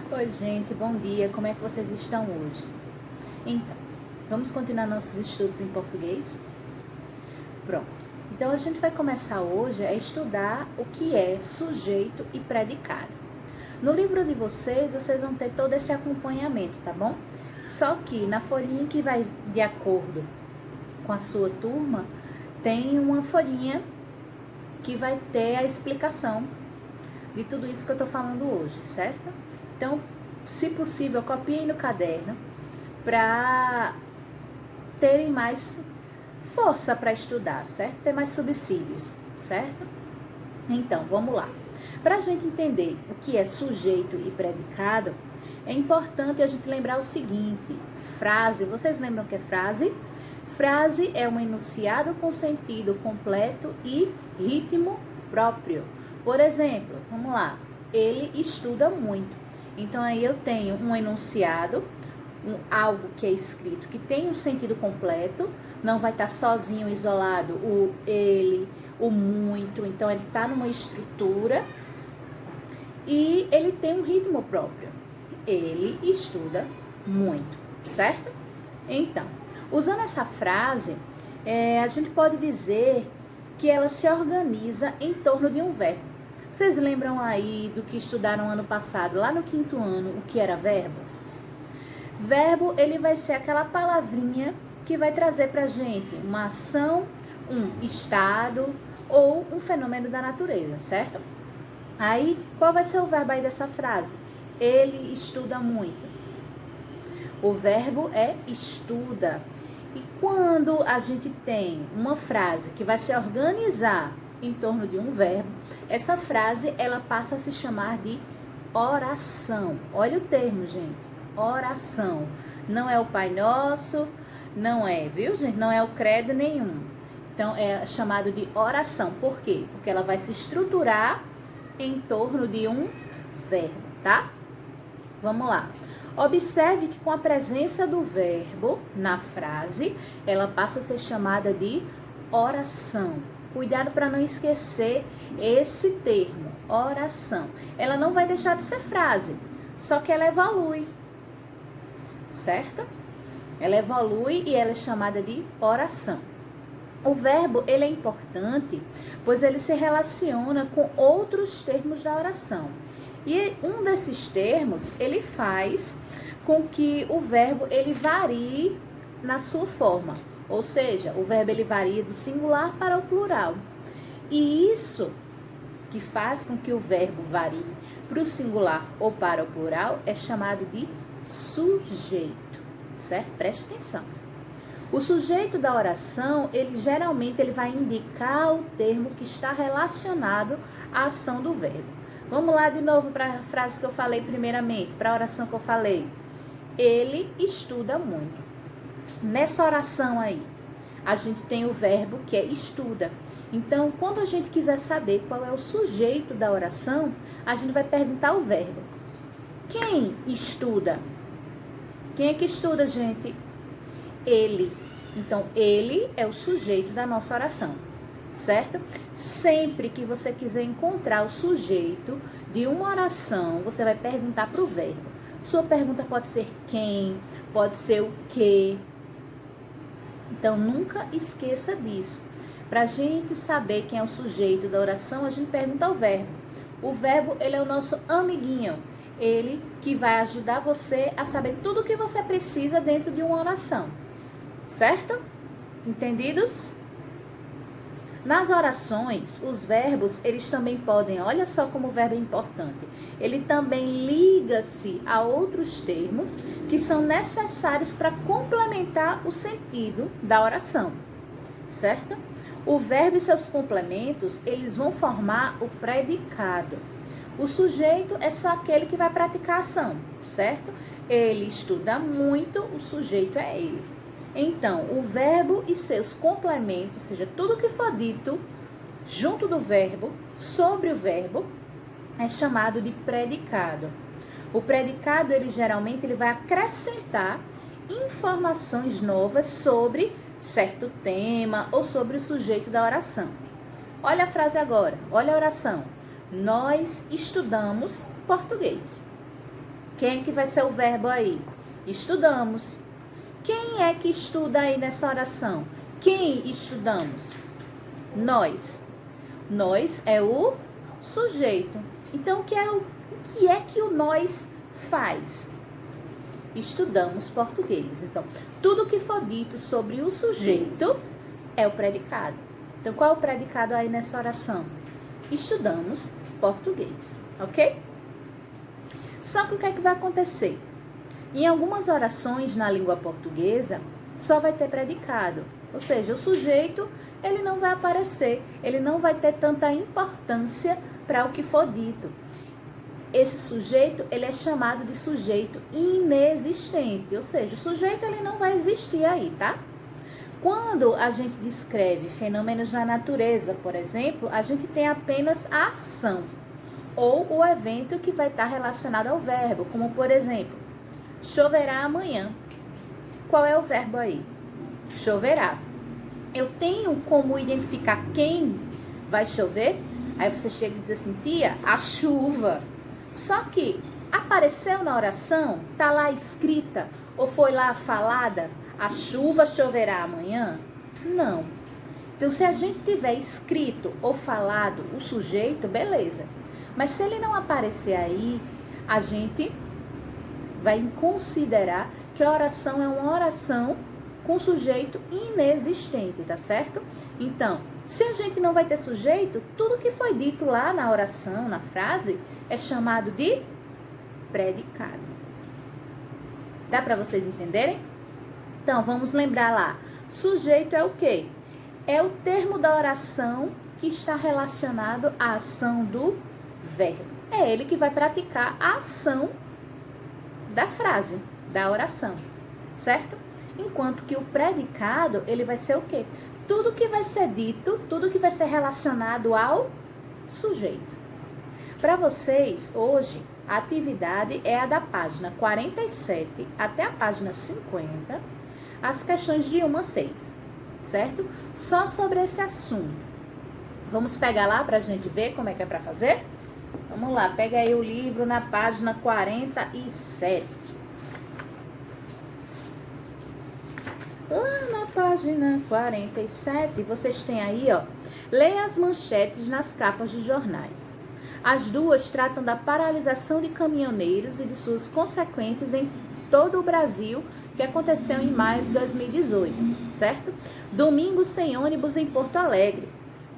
Oi, gente, bom dia. Como é que vocês estão hoje? Então, vamos continuar nossos estudos em português? Pronto. Então, a gente vai começar hoje a estudar o que é sujeito e predicado. No livro de vocês vão ter todo esse acompanhamento, tá bom? Só que na folhinha que vai de acordo com a sua turma, tem uma folhinha que vai ter a explicação de tudo isso que eu tô falando hoje, certo? Então, se possível, copiem no caderno para terem mais força para estudar, certo? Ter mais subsídios, certo? Então, vamos lá. Para a gente entender o que é sujeito e predicado, é importante a gente lembrar o seguinte: frase, vocês lembram o que é frase? Frase é um enunciado com sentido completo e ritmo próprio. Por exemplo, vamos lá, ele estuda muito. Então, aí eu tenho um enunciado, algo que é escrito, que tem um sentido completo, não vai estar sozinho, isolado, o ele, o muito. Então, ele está numa estrutura e ele tem um ritmo próprio. Ele estuda muito, certo? Então, usando essa frase, a gente pode dizer que ela se organiza em torno de um verbo. Vocês lembram aí do que estudaram ano passado, lá no 5º ano, o que era verbo? Verbo, ele vai ser aquela palavrinha que vai trazer pra gente uma ação, um estado ou um fenômeno da natureza, certo? Aí, qual vai ser o verbo aí dessa frase? Ele estuda muito. O verbo é estuda. E quando a gente tem uma frase que vai se organizar em torno de um verbo, essa frase ela passa a se chamar de oração. Olha o termo, gente. Oração. Não é o Pai Nosso, não é, viu, gente? Não é o credo nenhum. Então, é chamado de oração. Por quê? Porque ela vai se estruturar em torno de um verbo, tá? Vamos lá. Observe que com a presença do verbo na frase, ela passa a ser chamada de oração. Cuidado para não esquecer esse termo, oração. Ela não vai deixar de ser frase, só que ela evolui, certo? Ela evolui e ela é chamada de oração. O verbo, ele é importante, pois ele se relaciona com outros termos da oração. E um desses termos, ele faz com que o verbo, ele varie na sua forma. Ou seja, o verbo, ele varia do singular para o plural. E isso que faz com que o verbo varie para o singular ou para o plural é chamado de sujeito, certo? Preste atenção. O sujeito da oração, ele geralmente vai indicar o termo que está relacionado à ação do verbo. Vamos lá de novo para a frase que eu falei primeiramente, para a oração que eu falei. Ele estuda muito. Nessa oração aí, a gente tem o verbo que é estuda. Então, quando a gente quiser saber qual é o sujeito da oração, a gente vai perguntar o verbo. Quem estuda? Quem é que estuda, gente? Ele. Então, ele é o sujeito da nossa oração, certo? Sempre que você quiser encontrar o sujeito de uma oração, você vai perguntar para o verbo. Sua pergunta pode ser quem, pode ser o que. Então, nunca esqueça disso. Para a gente saber quem é o sujeito da oração, a gente pergunta ao verbo. O verbo, ele é o nosso amiguinho. Ele que vai ajudar você a saber tudo o que você precisa dentro de uma oração. Certo? Entendidos? Nas orações, os verbos, eles também podem, olha só como o verbo é importante, ele também liga-se a outros termos que são necessários para complementar o sentido da oração, certo? O verbo e seus complementos, eles vão formar o predicado. O sujeito é só aquele que vai praticar a ação, certo? Ele estuda muito, o sujeito é ele. Então, o verbo e seus complementos, ou seja, tudo que for dito junto do verbo, sobre o verbo, é chamado de predicado. O predicado, ele geralmente vai acrescentar informações novas sobre certo tema ou sobre o sujeito da oração. Olha a frase agora, olha a oração. Nós estudamos português. Quem é que vai ser o verbo aí? Estudamos. Quem é que estuda aí nessa oração? Quem estudamos? Nós. Nós é o sujeito. Então, o que é que o nós faz? Estudamos português. Então, tudo que for dito sobre o sujeito é o predicado. Então, qual é o predicado aí nessa oração? Estudamos português, ok? Só que o que é que vai acontecer? Em algumas orações na língua portuguesa, só vai ter predicado. Ou seja, o sujeito, ele não vai aparecer, ele não vai ter tanta importância para o que for dito. Esse sujeito, ele é chamado de sujeito inexistente, ou seja, o sujeito ele não vai existir aí, tá? Quando a gente descreve fenômenos na natureza, por exemplo, a gente tem apenas a ação ou o evento que vai estar relacionado ao verbo, como por exemplo, choverá amanhã. Qual é o verbo aí? Choverá. Eu tenho como identificar quem vai chover? Aí você chega e diz assim, tia, a chuva. Só que apareceu na oração, tá lá escrita ou foi lá falada, a chuva choverá amanhã? Não. Então, se a gente tiver escrito ou falado o sujeito, beleza. Mas se ele não aparecer aí, a gente vai considerar que a oração é uma oração com sujeito inexistente, tá certo? Então, se a gente não vai ter sujeito, tudo que foi dito lá na oração, na frase, é chamado de predicado. Dá para vocês entenderem? Então, vamos lembrar lá. Sujeito é o quê? É o termo da oração que está relacionado à ação do verbo. É ele que vai praticar a ação da frase, da oração, certo? Enquanto que o predicado, ele vai ser o quê? Tudo que vai ser dito, tudo que vai ser relacionado ao sujeito. Para vocês, hoje, a atividade é a da página 47 até a página 50, as questões de 1 a 6, certo? Só sobre esse assunto. Vamos pegar lá para a gente ver como é que é para fazer? Vamos lá, pega aí o livro na página 47. Lá na página 47, vocês têm aí, ó, leia as manchetes nas capas dos jornais. As duas tratam da paralisação de caminhoneiros e de suas consequências em todo o Brasil, que aconteceu em maio de 2018, certo? Domingo sem ônibus em Porto Alegre.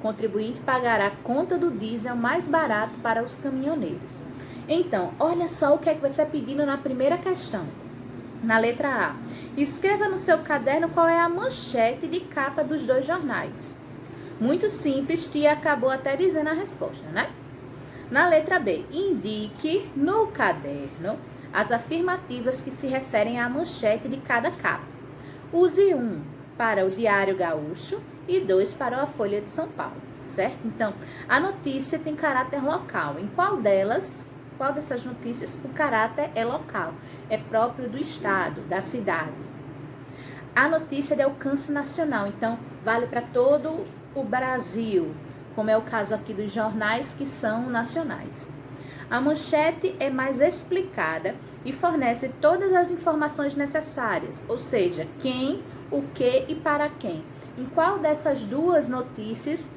Contribuinte pagará a conta do diesel mais barato para os caminhoneiros. Então, olha só o que é que vai ser pedido na primeira questão. Na letra A, escreva no seu caderno qual é a manchete de capa dos dois jornais. Muito simples, tia acabou até dizendo a resposta, né? Na letra B, indique no caderno as afirmativas que se referem à manchete de cada capa. Use 1 para o Diário Gaúcho e 2 para a Folha de São Paulo, certo? Então, a notícia tem caráter local. Em qual dessas notícias o caráter é local? É próprio do estado, da cidade. A notícia é de alcance nacional, então vale para todo o Brasil, como é o caso aqui dos jornais que são nacionais. A manchete é mais explicada e fornece todas as informações necessárias, ou seja, quem, o que e para quem. Em qual dessas duas notícias,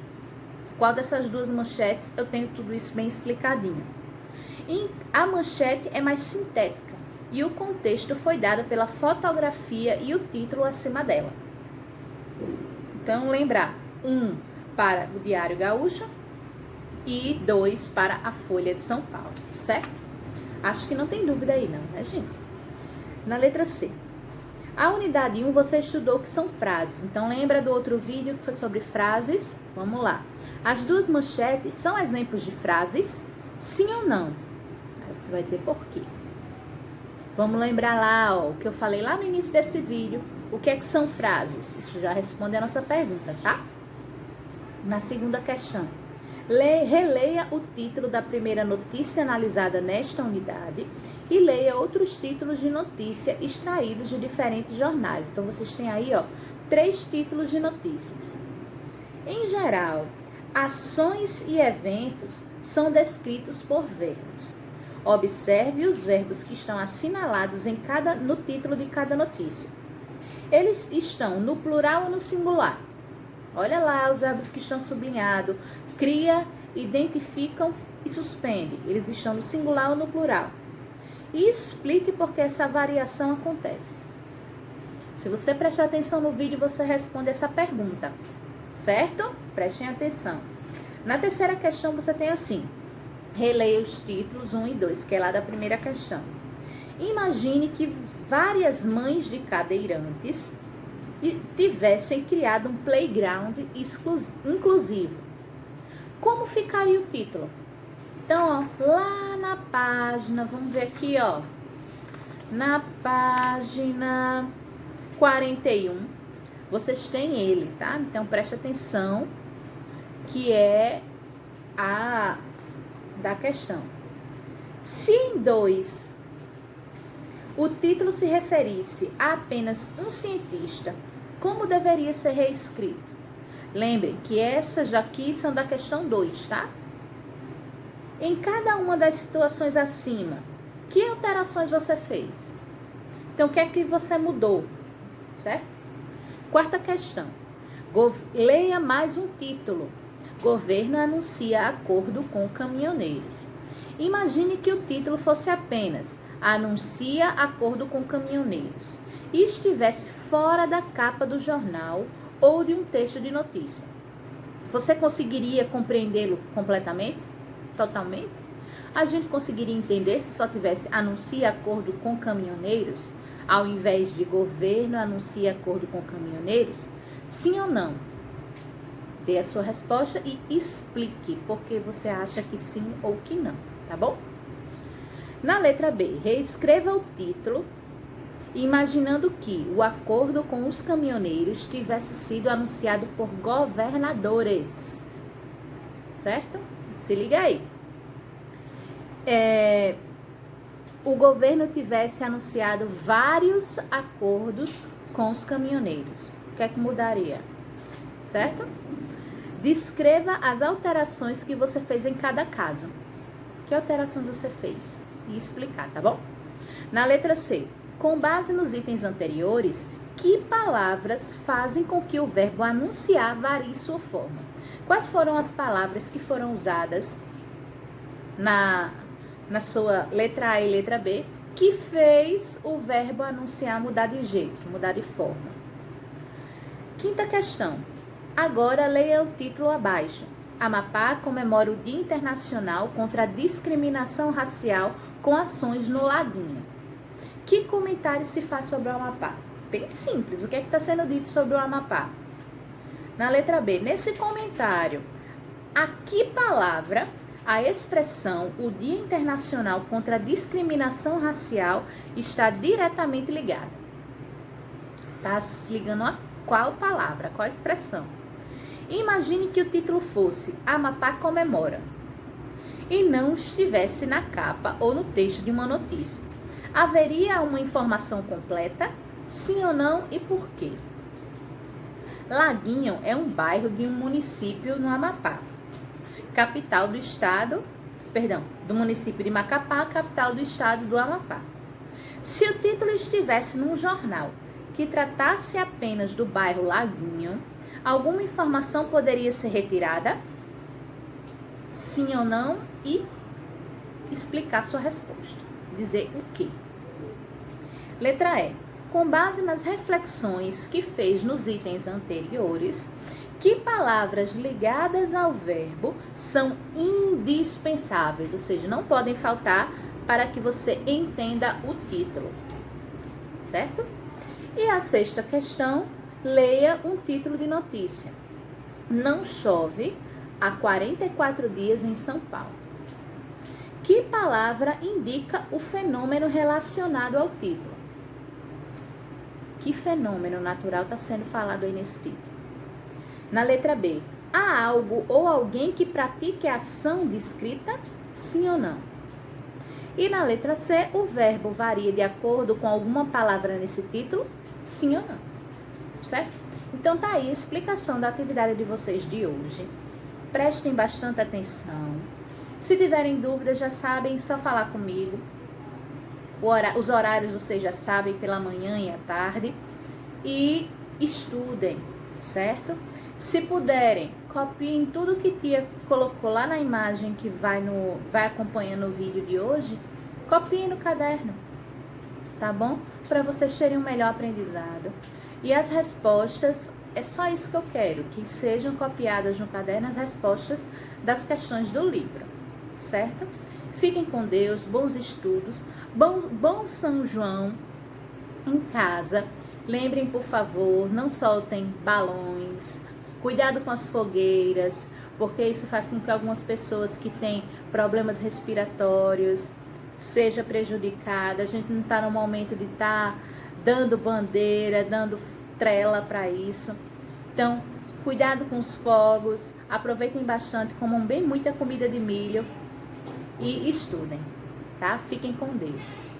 qual dessas duas manchetes eu tenho tudo isso bem explicadinho. A manchete é mais sintética e o contexto foi dado pela fotografia e o título acima dela. Então, lembrar, 1 para o Diário Gaúcho e 2 para a Folha de São Paulo, certo? Acho que não tem dúvida aí não, né, gente? Na letra C. A unidade 1 você estudou que são frases, então lembra do outro vídeo que foi sobre frases? Vamos lá. As duas manchetes são exemplos de frases? Sim ou não? Aí você vai dizer por quê. Vamos lembrar lá, ó, o que eu falei lá no início desse vídeo. O que é que são frases? Isso já responde a nossa pergunta, tá? Na segunda questão. Releia o título da primeira notícia analisada nesta unidade e leia outros títulos de notícia extraídos de diferentes jornais. Então, vocês têm aí, ó, 3 títulos de notícias. Em geral, ações e eventos são descritos por verbos. Observe os verbos que estão assinalados no título de cada notícia. Eles estão no plural ou no singular? Olha lá os verbos que estão sublinhados. Cria, identificam e suspende. Eles estão no singular ou no plural? E explique por que essa variação acontece. Se você prestar atenção no vídeo, você responde essa pergunta, certo? Prestem atenção. Na terceira questão, você tem assim: releia os títulos 1 e 2, que é lá da primeira questão. Imagine que várias mães de cadeirantes tivessem criado um playground inclusivo. Como ficaria o título? Então, ó, lá na página, vamos ver aqui, ó, na página 41, vocês têm ele, tá? Então, preste atenção, que é a da questão. Se em 2 o título se referisse a apenas um cientista, como deveria ser reescrito? Lembrem que essas aqui são da questão 2, tá? Em cada uma das situações acima, que alterações você fez? Então, o que é que você mudou? Certo? Quarta questão. Leia mais um título. Governo anuncia acordo com caminhoneiros. Imagine que o título fosse apenas anuncia acordo com caminhoneiros e estivesse fora da capa do jornal ou de um texto de notícia. Você conseguiria compreendê-lo completamente? Totalmente? A gente conseguiria entender se só tivesse anuncia acordo com caminhoneiros, ao invés de governo anuncia acordo com caminhoneiros? Sim ou não? Dê a sua resposta e explique por que você acha que sim ou que não, tá bom? Na letra B, reescreva o título imaginando que o acordo com os caminhoneiros tivesse sido anunciado por governadores, certo? Se liga aí. O governo tivesse anunciado vários acordos com os caminhoneiros. O que é que mudaria? Certo? Descreva as alterações que você fez em cada caso. Que alterações você fez? E explicar, tá bom? Na letra C, com base nos itens anteriores, que palavras fazem com que o verbo anunciar varie sua forma? Quais foram as palavras que foram usadas na sua letra A e letra B que fez o verbo anunciar mudar de jeito, mudar de forma? Quinta questão. Agora leia o título abaixo. Amapá comemora o Dia Internacional contra a Discriminação Racial com ações no Laguinho. Que comentário se faz sobre o Amapá? Bem simples. O que é que está sendo dito sobre o Amapá? Na letra B, nesse comentário, a que palavra a expressão o Dia Internacional contra a Discriminação Racial está diretamente ligada? Está se ligando a qual palavra, qual expressão? Imagine que o título fosse Amapá comemora e não estivesse na capa ou no texto de uma notícia. Haveria uma informação completa? Sim ou não e por quê? Laguinho é um bairro de um município no Amapá, capital do estado, do município de Macapá, capital do estado do Amapá. Se o título estivesse num jornal que tratasse apenas do bairro Laguinho, alguma informação poderia ser retirada? Sim ou não? E explicar sua resposta. Dizer o quê? Letra E. Com base nas reflexões que fez nos itens anteriores, que palavras ligadas ao verbo são indispensáveis, ou seja, não podem faltar para que você entenda o título, certo? E a sexta questão, leia um título de notícia. Não chove há 44 dias em São Paulo. Que palavra indica o fenômeno relacionado ao título? Que fenômeno natural está sendo falado aí nesse título? Na letra B, há algo ou alguém que pratique a ação descrita? Sim ou não? E na letra C, o verbo varia de acordo com alguma palavra nesse título? Sim ou não? Certo? Então tá aí a explicação da atividade de vocês de hoje. Prestem bastante atenção. Se tiverem dúvidas, já sabem, só falar comigo. Os horários vocês já sabem, pela manhã e à tarde. E estudem, certo? Se puderem, copiem tudo que tia colocou lá na imagem que vai acompanhando o vídeo de hoje. Copiem no caderno, tá bom? Para vocês terem um melhor aprendizado. E as respostas, é só isso que eu quero, que sejam copiadas no caderno as respostas das questões do livro, certo? Fiquem com Deus, bons estudos, bom São João em casa. Lembrem, por favor, não soltem balões, cuidado com as fogueiras, porque isso faz com que algumas pessoas que têm problemas respiratórios seja prejudicada. A gente não está no momento de estar dando bandeira, dando trela para isso. Então, cuidado com os fogos, aproveitem bastante, comam bem muita comida de milho e estudem, tá? Fiquem com Deus.